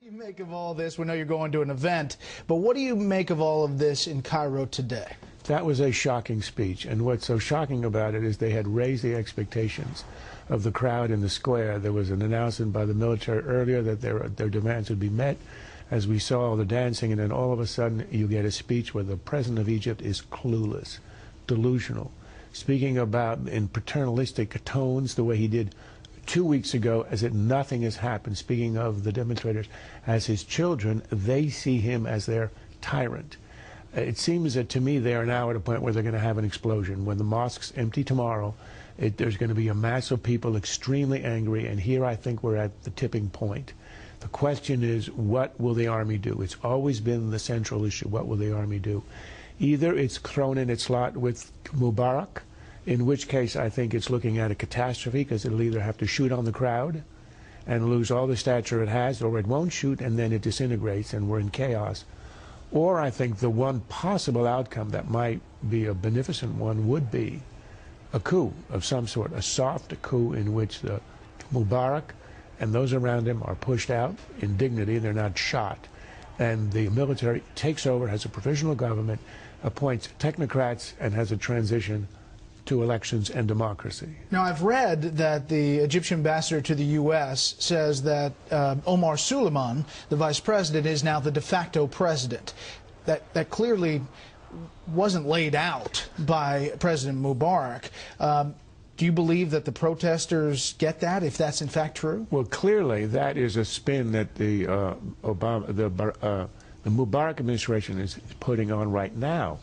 What do you make of all this? We know you're going to an event, but what do you make of all of this in Cairo today? That was a shocking speech, and what's so shocking about it is they had raised the expectations of the crowd in the square. There was an announcement by the military earlier that their demands would be met, as we saw all the dancing, and then all of a sudden you get a speech where the president of Egypt is clueless, delusional, speaking about in paternalistic tones the way he did 2 weeks ago, as if nothing has happened. Speaking of the demonstrators as his children, they see him as their tyrant. It seems that to me they are now at a point where they're going to have an explosion. When the mosques empty tomorrow, there's going to be a mass of people extremely angry, and here I think we're at the tipping point. The question is, what will the army do? It's always been the central issue. What will the army do? Either it's thrown in its lot with Mubarak, in which case I think it's looking at a catastrophe, because it'll either have to shoot on the crowd and lose all the stature it has, or it won't shoot and then it disintegrates and we're in chaos. Or I think the one possible outcome that might be a beneficent one would be a coup of some sort, a soft coup in which the Mubarak and those around him are pushed out in dignity, they're not shot, and the military takes over, has a provisional government, appoints technocrats, and has a transition to elections and democracy. Now, I've read that the Egyptian ambassador to the U.S. says that Omar Suleiman, the vice president, is now the de facto president. That clearly wasn't laid out by President Mubarak. Do you believe that the protesters get that, if that's in fact true? Well, clearly that is a spin that the Mubarak administration is putting on right now.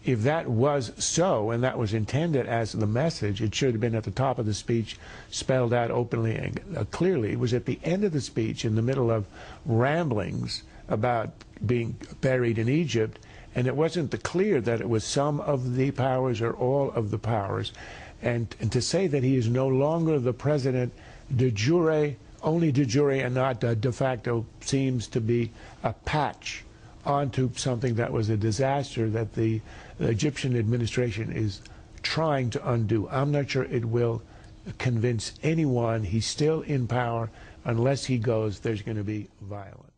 If that was so, and that was intended as the message, it should have been at the top of the speech, spelled out openly and clearly. It was at the end of the speech, in the middle of ramblings about being buried in Egypt, and it wasn't clear that it was some of the powers or all of the powers. And to say that he is no longer the president de jure, only de jure and not de facto, seems to be a patch onto something that was a disaster that the Egyptian administration is trying to undo. I'm not sure it will convince anyone. He's still in power. Unless he goes, there's going to be violence.